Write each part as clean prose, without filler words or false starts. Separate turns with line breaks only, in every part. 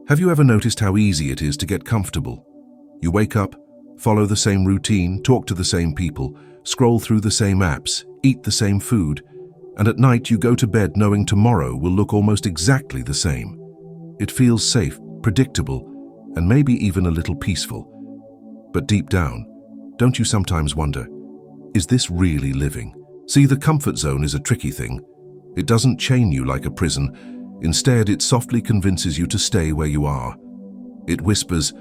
Have you ever noticed how easy it is to get comfortable? You wake up, follow the same routine, talk to the same people, scroll through the same apps, eat the same food, and at night you go to bed knowing tomorrow will look almost exactly the same. It feels safe, predictable, and maybe even a little peaceful. But deep down, don't you sometimes wonder, is this really living? See, the comfort zone is a tricky thing. It doesn't chain you like a prison. Instead, it softly convinces you to stay where you are. It whispers,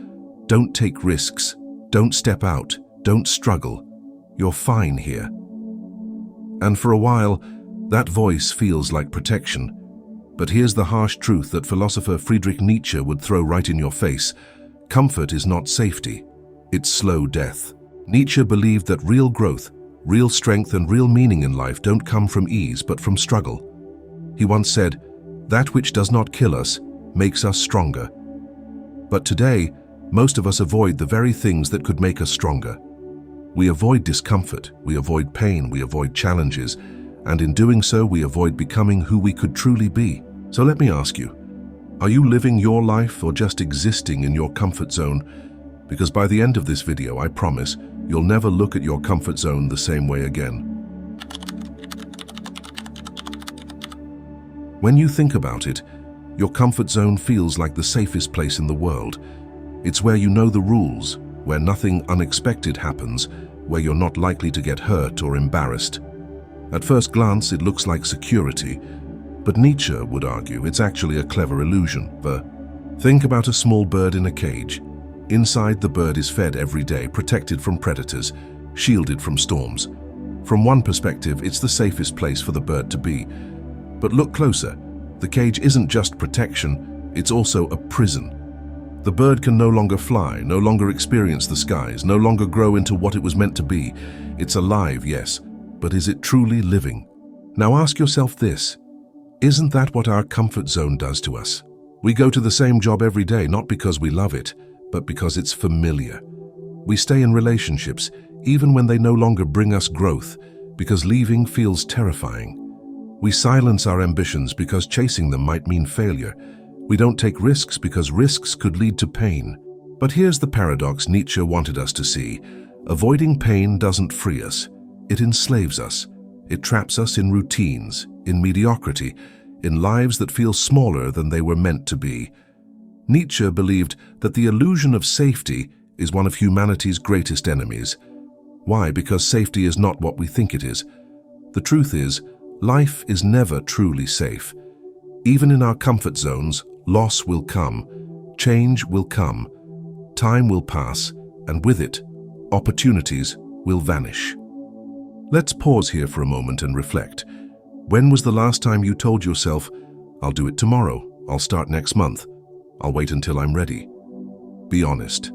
don't take risks, don't step out, don't struggle. You're fine here. And for a while, that voice feels like protection. But here's the harsh truth that philosopher Friedrich Nietzsche would throw right in your face. Comfort is not safety, it's slow death. Nietzsche believed that real growth, real strength, and real meaning in life don't come from ease but from struggle. He once said, that which does not kill us makes us stronger. But today, most of us avoid the very things that could make us stronger. We avoid discomfort, we avoid pain, we avoid challenges, and in doing so, we avoid becoming who we could truly be. So let me ask you, are you living your life or just existing in your comfort zone? Because by the end of this video, I promise, you'll never look at your comfort zone the same way again. When you think about it, your comfort zone feels like the safest place in the world. It's where you know the rules, where nothing unexpected happens, where you're not likely to get hurt or embarrassed. At first glance, it looks like security, but Nietzsche would argue it's actually a clever illusion. Think about a small bird in a cage. Inside, the bird is fed every day, protected from predators, shielded from storms. From one perspective, it's the safest place for the bird to be. But look closer. The cage isn't just protection, it's also a prison. The bird can no longer fly, no longer experience the skies, no longer grow into what it was meant to be. It's alive, yes, but is it truly living? Now ask yourself this, isn't that what our comfort zone does to us? We go to the same job every day, not because we love it, but because it's familiar. We stay in relationships, even when they no longer bring us growth, because leaving feels terrifying. We silence our ambitions because chasing them might mean failure. We don't take risks because risks could lead to pain. But here's the paradox Nietzsche wanted us to see. Avoiding pain doesn't free us. It enslaves us. It traps us in routines, in mediocrity, in lives that feel smaller than they were meant to be. Nietzsche believed that the illusion of safety is one of humanity's greatest enemies. Why? Because safety is not what we think it is. The truth is, life is never truly safe. Even in our comfort zones, loss will come, change will come, time will pass, and with it, opportunities will vanish. Let's pause here for a moment and reflect. When was the last time you told yourself, I'll do it tomorrow, I'll start next month, I'll wait until I'm ready? Be honest.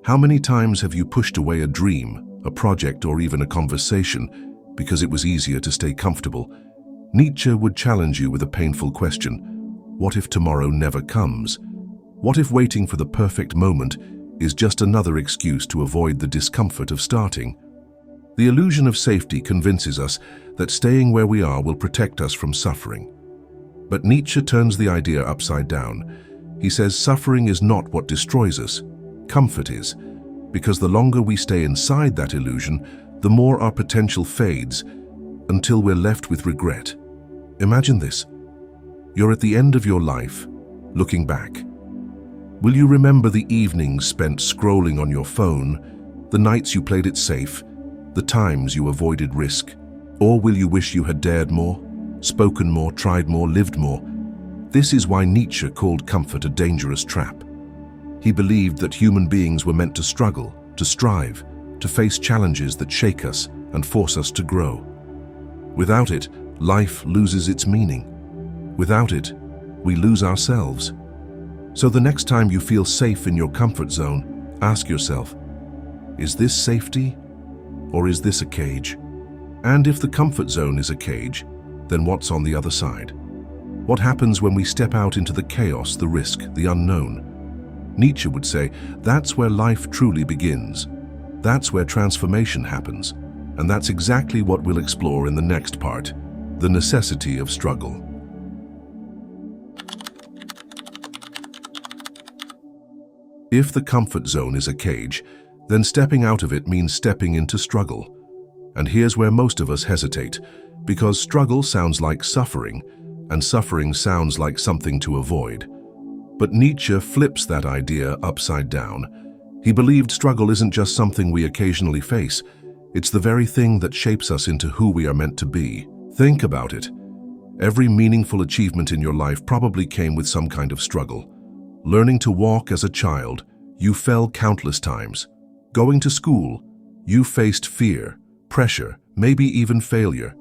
How many times have you pushed away a dream, a project, or even a conversation because it was easier to stay comfortable? Nietzsche would challenge you with a painful question. What if tomorrow never comes? What if waiting for the perfect moment is just another excuse to avoid the discomfort of starting? The illusion of safety convinces us that staying where we are will protect us from suffering. But Nietzsche turns the idea upside down. He says suffering is not what destroys us, comfort is, because the longer we stay inside that illusion, the more our potential fades, until we're left with regret. Imagine this. You're at the end of your life, looking back. Will you remember the evenings spent scrolling on your phone, the nights you played it safe, the times you avoided risk? Or will you wish you had dared more, spoken more, tried more, lived more? This is why Nietzsche called comfort a dangerous trap. He believed that human beings were meant to struggle, to strive, to face challenges that shake us and force us to grow. Without it, life loses its meaning. Without it, we lose ourselves. So the next time you feel safe in your comfort zone, ask yourself, is this safety or is this a cage? And if the comfort zone is a cage, then what's on the other side? What happens when we step out into the chaos, the risk, the unknown? Nietzsche would say, that's where life truly begins. That's where transformation happens. And that's exactly what we'll explore in the next part, the necessity of struggle. If the comfort zone is a cage, then stepping out of it means stepping into struggle. And here's where most of us hesitate, because struggle sounds like suffering, and suffering sounds like something to avoid. But Nietzsche flips that idea upside down. He believed struggle isn't just something we occasionally face, it's the very thing that shapes us into who we are meant to be. Think about it. Every meaningful achievement in your life probably came with some kind of struggle. Learning to walk as a child, you fell countless times. Going to school, you faced fear, pressure, maybe even failure.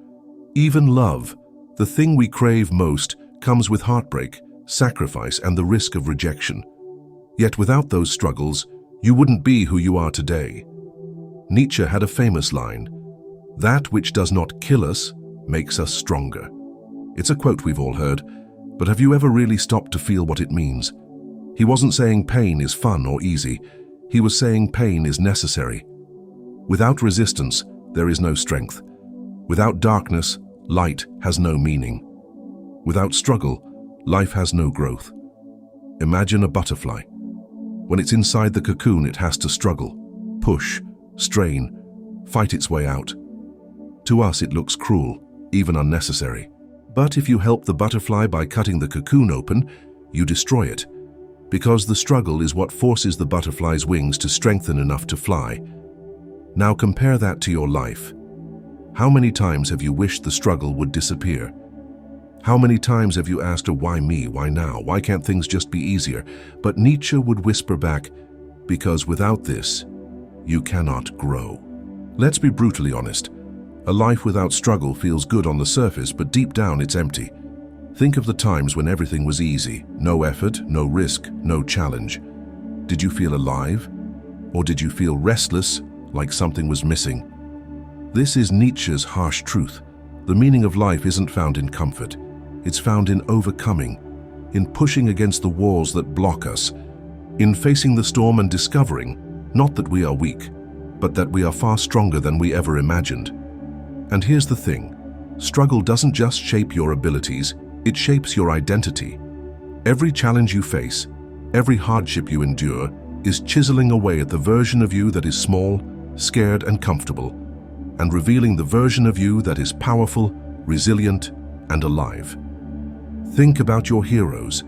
Even love, the thing we crave most, comes with heartbreak, sacrifice, and the risk of rejection. Yet without those struggles, you wouldn't be who you are today. Nietzsche had a famous line, "That which does not kill us makes us stronger." It's a quote we've all heard, but have you ever really stopped to feel what it means? He wasn't saying pain is fun or easy. He was saying pain is necessary. Without resistance, there is no strength. Without darkness, light has no meaning. Without struggle, life has no growth. Imagine a butterfly. When it's inside the cocoon, it has to struggle, push, strain, fight its way out. To us, it looks cruel, even unnecessary. But if you help the butterfly by cutting the cocoon open, you destroy it. Because the struggle is what forces the butterfly's wings to strengthen enough to fly. Now compare that to your life. How many times have you wished the struggle would disappear? How many times have you asked, why me, why now, why can't things just be easier? But Nietzsche would whisper back, because without this, you cannot grow. Let's be brutally honest. A life without struggle feels good on the surface, but deep down it's empty. Think of the times when everything was easy, no effort, no risk, no challenge. Did you feel alive? Or did you feel restless, like something was missing? This is Nietzsche's harsh truth. The meaning of life isn't found in comfort. It's found in overcoming, in pushing against the walls that block us, in facing the storm and discovering, not that we are weak, but that we are far stronger than we ever imagined. And here's the thing, struggle doesn't just shape your abilities, it shapes your identity. Every challenge you face, every hardship you endure, is chiseling away at the version of you that is small, scared, and comfortable, and revealing the version of you that is powerful, resilient, and alive. Think about your heroes,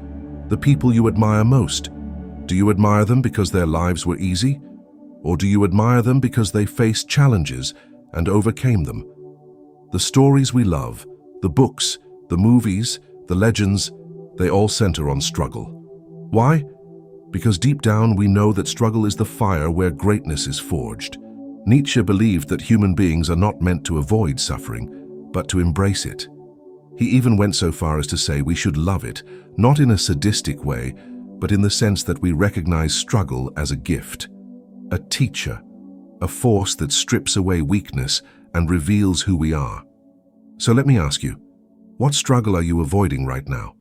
the people you admire most. Do you admire them because their lives were easy? Or do you admire them because they faced challenges and overcame them? The stories we love, the books, the movies, the legends, they all center on struggle. Why? Because deep down we know that struggle is the fire where greatness is forged. Nietzsche believed that human beings are not meant to avoid suffering, but to embrace it. He even went so far as to say we should love it, not in a sadistic way, but in the sense that we recognize struggle as a gift, a teacher, a force that strips away weakness and reveals who we are. So let me ask you, what struggle are you avoiding right now?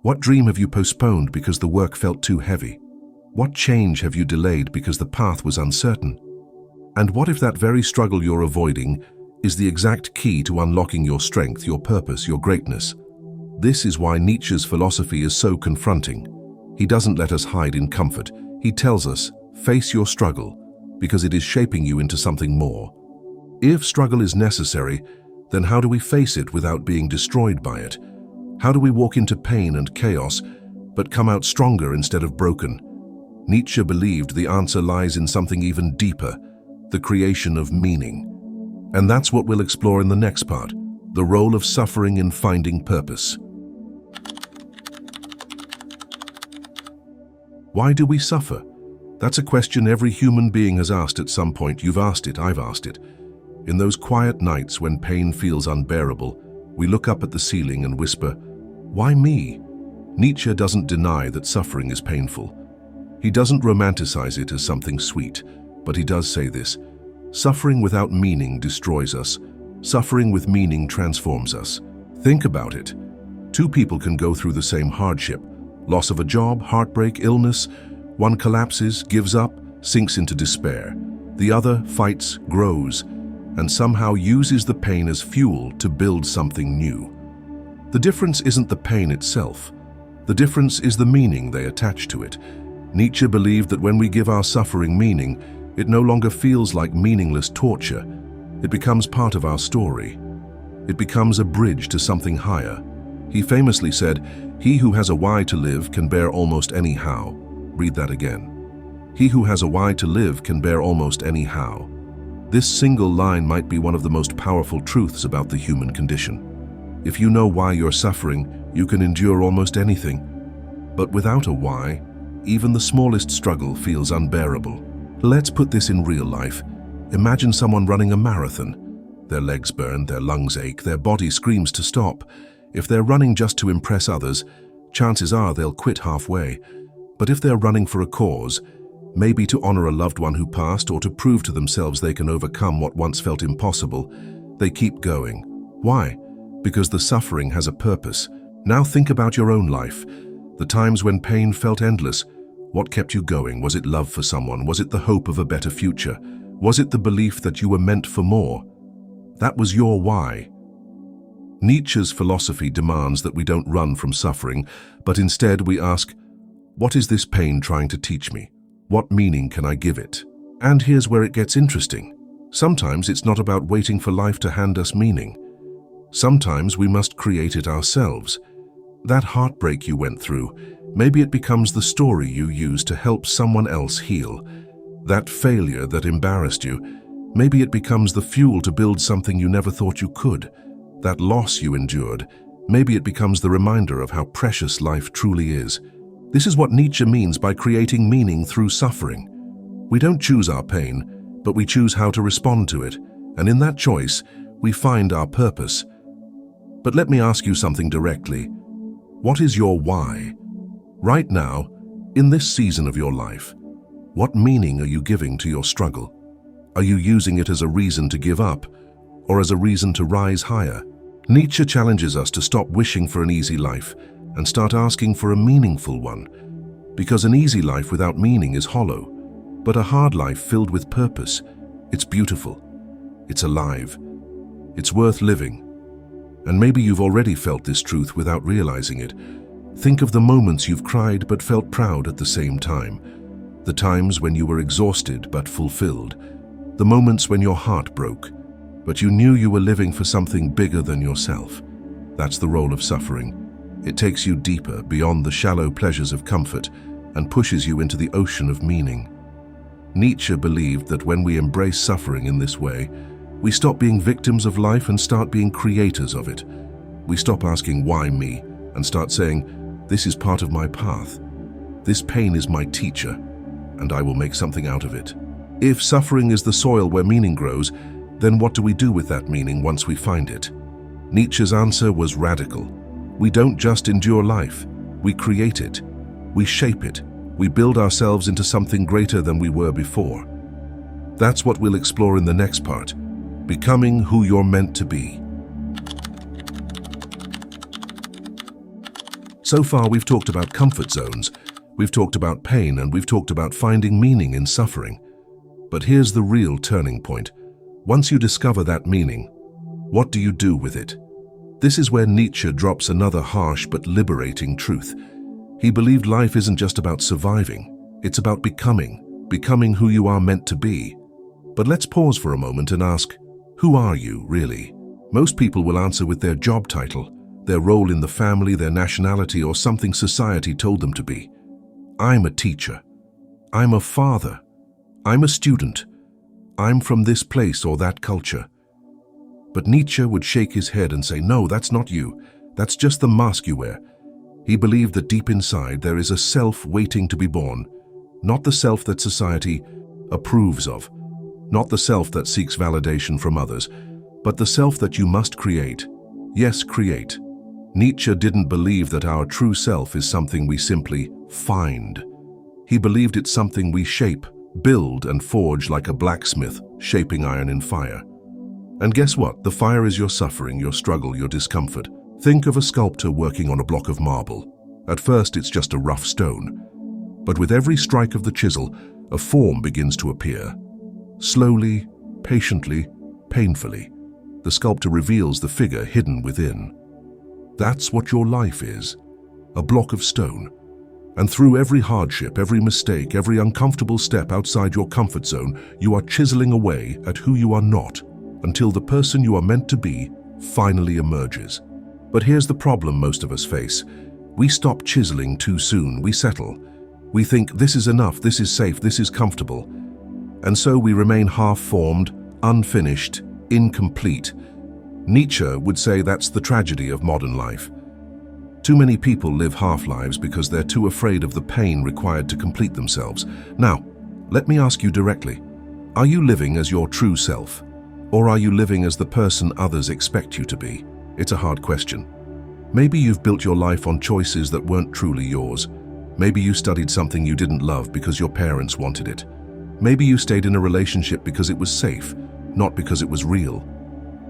What dream have you postponed because the work felt too heavy? What change have you delayed because the path was uncertain? And what if that very struggle you're avoiding is the exact key to unlocking your strength, your purpose, your greatness? This is why Nietzsche's philosophy is so confronting. He doesn't let us hide in comfort. He tells us, face your struggle, because it is shaping you into something more. If struggle is necessary, then how do we face it without being destroyed by it? How do we walk into pain and chaos, but come out stronger instead of broken? Nietzsche believed the answer lies in something even deeper, the creation of meaning. And that's what we'll explore in the next part, the role of suffering in finding purpose. Why do we suffer? That's a question every human being has asked at some point. You've asked it, I've asked it. In those quiet nights when pain feels unbearable, we look up at the ceiling and whisper, why me? Nietzsche doesn't deny that suffering is painful. He doesn't romanticize it as something sweet, but he does say this, suffering without meaning destroys us. Suffering with meaning transforms us. Think about it. Two people can go through the same hardship, loss of a job, heartbreak, illness. One collapses, gives up, sinks into despair. The other fights, grows, and somehow uses the pain as fuel to build something new. The difference isn't the pain itself. The difference is the meaning they attach to it. Nietzsche believed that when we give our suffering meaning, it no longer feels like meaningless torture. It becomes part of our story. It becomes a bridge to something higher. He famously said, "He who has a why to live can bear almost any how." Read that again. He who has a why to live can bear almost any how. This single line might be one of the most powerful truths about the human condition. If you know why you're suffering, you can endure almost anything. But without a why, even the smallest struggle feels unbearable. Let's put this in real life. Imagine someone running a marathon. Their legs burn, their lungs ache, their body screams to stop. If they're running just to impress others, chances are they'll quit halfway. But if they're running for a cause, maybe to honor a loved one who passed or to prove to themselves they can overcome what once felt impossible, they keep going. Why? Because the suffering has a purpose. Now think about your own life. The times when pain felt endless. What kept you going? Was it love for someone? Was it the hope of a better future? Was it the belief that you were meant for more? That was your why. Nietzsche's philosophy demands that we don't run from suffering, but instead we ask, what is this pain trying to teach me? What meaning can I give it? And here's where it gets interesting. Sometimes it's not about waiting for life to hand us meaning. Sometimes we must create it ourselves. That heartbreak you went through, maybe it becomes the story you use to help someone else heal. That failure that embarrassed you, maybe it becomes the fuel to build something you never thought you could. That loss you endured, maybe it becomes the reminder of how precious life truly is. This is what Nietzsche means by creating meaning through suffering. We don't choose our pain, but we choose how to respond to it, and in that choice, we find our purpose. But let me ask you something directly. What is your why? Right now, in this season of your life, what meaning are you giving to your struggle? Are you using it as a reason to give up, or as a reason to rise higher? Nietzsche challenges us to stop wishing for an easy life and start asking for a meaningful one. Because an easy life without meaning is hollow, but a hard life filled with purpose, it's beautiful, it's alive, it's worth living. And maybe you've already felt this truth without realizing it. Think of the moments you've cried but felt proud at the same time. The times when you were exhausted but fulfilled. The moments when your heart broke, but you knew you were living for something bigger than yourself. That's the role of suffering. It takes you deeper, beyond the shallow pleasures of comfort, and pushes you into the ocean of meaning. Nietzsche believed that when we embrace suffering in this way, we stop being victims of life and start being creators of it. We stop asking, why me? And start saying, this is part of my path. This pain is my teacher, and I will make something out of it. If suffering is the soil where meaning grows, then what do we do with that meaning once we find it? Nietzsche's answer was radical. We don't just endure life, we create it, we shape it, we build ourselves into something greater than we were before. That's what we'll explore in the next part, becoming who you're meant to be. So far we've talked about comfort zones, we've talked about pain, and we've talked about finding meaning in suffering. But here's the real turning point. Once you discover that meaning, what do you do with it? This is where Nietzsche drops another harsh but liberating truth. He believed life isn't just about surviving, it's about becoming who you are meant to be. But let's pause for a moment and ask, who are you, really? Most people will answer with their job title, their role in the family, their nationality, or something society told them to be. I'm a teacher. I'm a father. I'm a student. I'm from this place or that culture. But Nietzsche would shake his head and say, no, that's not you. That's just the mask you wear. He believed that deep inside there is a self waiting to be born, not the self that society approves of, not the self that seeks validation from others, but the self that you must create. Yes, create. Nietzsche didn't believe that our true self is something we simply find. He believed it's something we shape, build, and forge like a blacksmith shaping iron in fire. And guess what? The fire is your suffering, your struggle, your discomfort. Think of a sculptor working on a block of marble. At first, it's just a rough stone. But with every strike of the chisel, a form begins to appear. Slowly, patiently, painfully, the sculptor reveals the figure hidden within. That's what your life is. A block of stone. And through every hardship, every mistake, every uncomfortable step outside your comfort zone, you are chiseling away at who you are not, until the person you are meant to be finally emerges. But here's the problem most of us face. We stop chiseling too soon, we settle. We think this is enough, this is safe, this is comfortable. And so we remain half-formed, unfinished, incomplete. Nietzsche would say that's the tragedy of modern life. Too many people live half-lives because they're too afraid of the pain required to complete themselves. Now, let me ask you directly, are you living as your true self? Or are you living as the person others expect you to be? It's a hard question. Maybe you've built your life on choices that weren't truly yours. Maybe you studied something you didn't love because your parents wanted it. Maybe you stayed in a relationship because it was safe, not because it was real.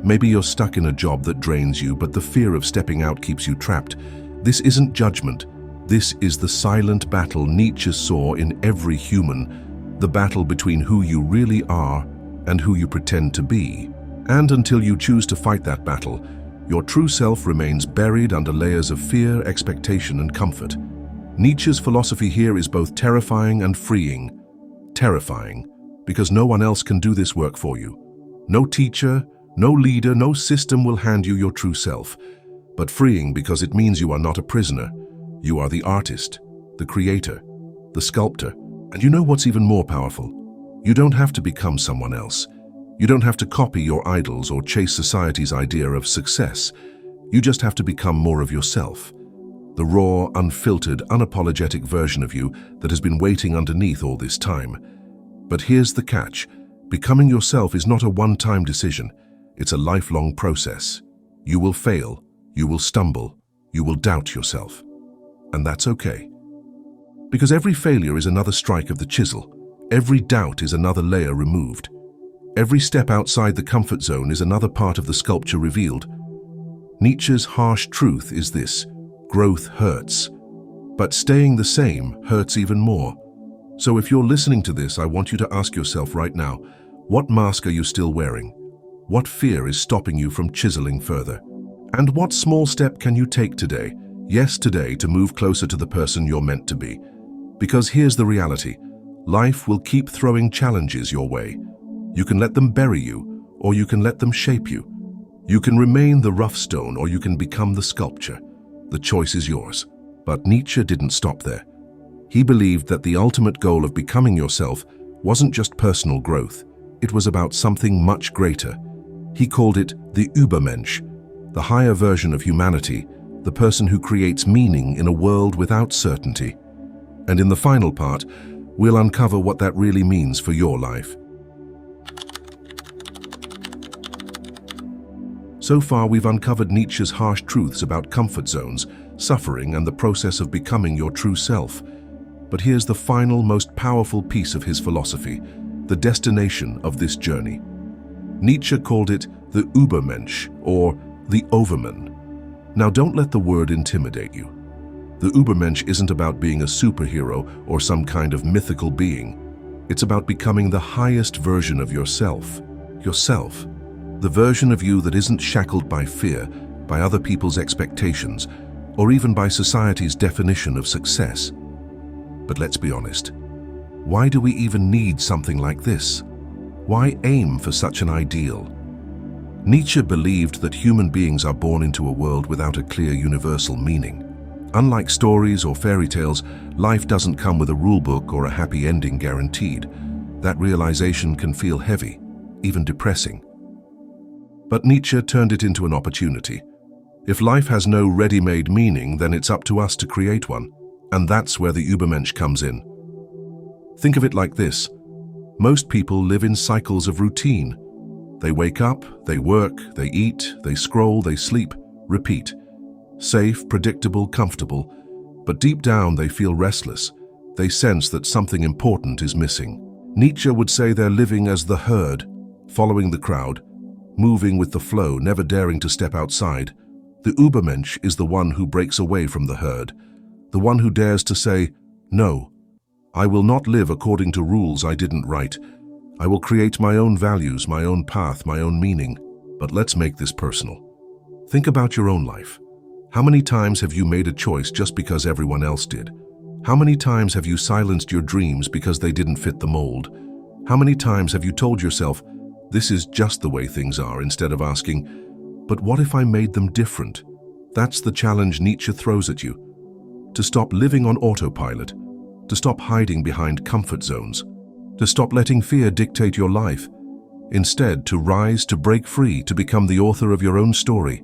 Maybe you're stuck in a job that drains you, but the fear of stepping out keeps you trapped. This isn't judgment. This is the silent battle Nietzsche saw in every human, the battle between who you really are and who you pretend to be. And until you choose to fight that battle, your true self remains buried under layers of fear, expectation, and comfort. Nietzsche's philosophy here is both terrifying and freeing. Terrifying, because no one else can do this work for you. No teacher, no leader, no system will hand you your true self. But freeing because it means you are not a prisoner. You are the artist, the creator, the sculptor. And you know what's even more powerful? You don't have to become someone else. You don't have to copy your idols or chase society's idea of success. You just have to become more of yourself. The raw, unfiltered, unapologetic version of you that has been waiting underneath all this time. But here's the catch. Becoming yourself is not a one-time decision. It's a lifelong process. You will fail. You will stumble, you will doubt yourself. And that's okay. Because every failure is another strike of the chisel. Every doubt is another layer removed. Every step outside the comfort zone is another part of the sculpture revealed. Nietzsche's harsh truth is this: growth hurts. But staying the same hurts even more. So if you're listening to this, I want you to ask yourself right now, what mask are you still wearing? What fear is stopping you from chiseling further? And what small step can you take today, yes today, to move closer to the person you're meant to be? Because here's the reality. Life will keep throwing challenges your way. You can let them bury you, or you can let them shape you. You can remain the rough stone, or you can become the sculpture. The choice is yours. But Nietzsche didn't stop there. He believed that the ultimate goal of becoming yourself wasn't just personal growth. It was about something much greater. He called it the Übermensch, the higher version of humanity, the person who creates meaning in a world without certainty. And in the final part, we'll uncover what that really means for your life. So far, we've uncovered Nietzsche's harsh truths about comfort zones, suffering, and the process of becoming your true self. But here's the final, most powerful piece of his philosophy, the destination of this journey. Nietzsche called it the Übermensch, or the Overman. Now don't let the word intimidate you. The Übermensch isn't about being a superhero or some kind of mythical being. It's about becoming the highest version of yourself. Yourself. The version of you that isn't shackled by fear, by other people's expectations, or even by society's definition of success. But let's be honest. Why do we even need something like this? Why aim for such an ideal? Nietzsche believed that human beings are born into a world without a clear universal meaning. Unlike stories or fairy tales, life doesn't come with a rulebook or a happy ending guaranteed. That realization can feel heavy, even depressing. But Nietzsche turned it into an opportunity. If life has no ready-made meaning, then it's up to us to create one. And that's where the Übermensch comes in. Think of it like this. Most people live in cycles of routine. They wake up, they work, they eat, they scroll, they sleep, repeat. Safe, predictable, comfortable. But deep down they feel restless. They sense that something important is missing. Nietzsche would say they're living as the herd, following the crowd, moving with the flow, never daring to step outside. The Übermensch is the one who breaks away from the herd, the one who dares to say, "No, I will not live according to rules I didn't write. I will create my own values, my own path, my own meaning." But let's make this personal. Think about your own life. How many times have you made a choice just because everyone else did? How many times have you silenced your dreams because they didn't fit the mold? How many times have you told yourself, this is just the way things are, instead of asking, but what if I made them different? That's the challenge Nietzsche throws at you. To stop living on autopilot, to stop hiding behind comfort zones, to stop letting fear dictate your life. Instead, to rise, to break free, to become the author of your own story.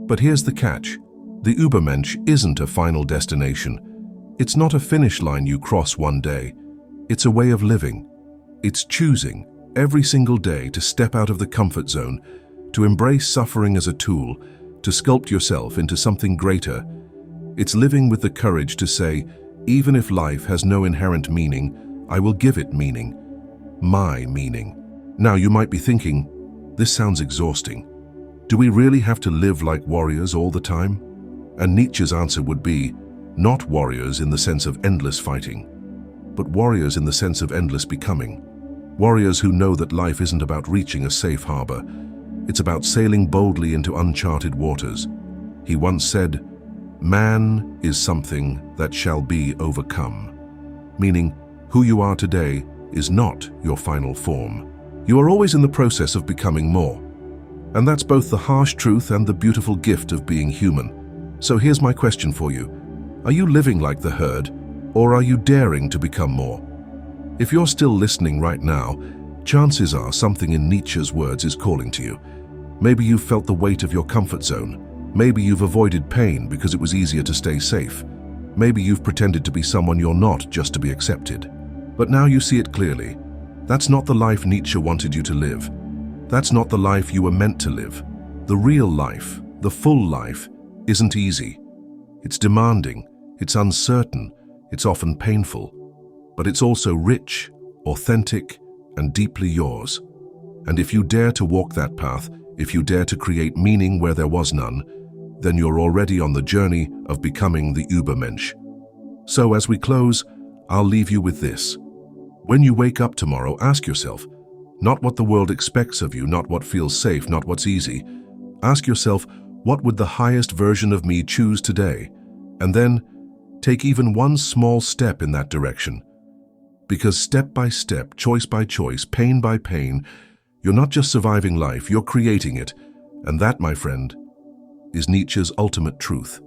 But here's the catch. The Übermensch isn't a final destination. It's not a finish line you cross one day. It's a way of living. It's choosing every single day to step out of the comfort zone, to embrace suffering as a tool, to sculpt yourself into something greater. It's living with the courage to say, even if life has no inherent meaning, I will give it meaning. My meaning. Now you might be thinking, this sounds exhausting. Do we really have to live like warriors all the time? And Nietzsche's answer would be, not warriors in the sense of endless fighting, but warriors in the sense of endless becoming. Warriors who know that life isn't about reaching a safe harbor. It's about sailing boldly into uncharted waters. He once said, man is something that shall be overcome. Meaning, who you are today is not your final form. You are always in the process of becoming more. And that's both the harsh truth and the beautiful gift of being human. So here's my question for you. Are you living like the herd, or are you daring to become more? If you're still listening right now, chances are something in Nietzsche's words is calling to you. Maybe you've felt the weight of your comfort zone. Maybe you've avoided pain because it was easier to stay safe. Maybe you've pretended to be someone you're not just to be accepted. But now you see it clearly. That's not the life Nietzsche wanted you to live. That's not the life you were meant to live. The real life, the full life, isn't easy. It's demanding, it's uncertain, it's often painful. But it's also rich, authentic, and deeply yours. And if you dare to walk that path, if you dare to create meaning where there was none, then you're already on the journey of becoming the Übermensch. So as we close, I'll leave you with this. When you wake up tomorrow, ask yourself, not what the world expects of you, not what feels safe, not what's easy. Ask yourself, what would the highest version of me choose today? And then, take even one small step in that direction. Because step by step, choice by choice, pain by pain, you're not just surviving life, you're creating it. And that, my friend, is Nietzsche's ultimate truth.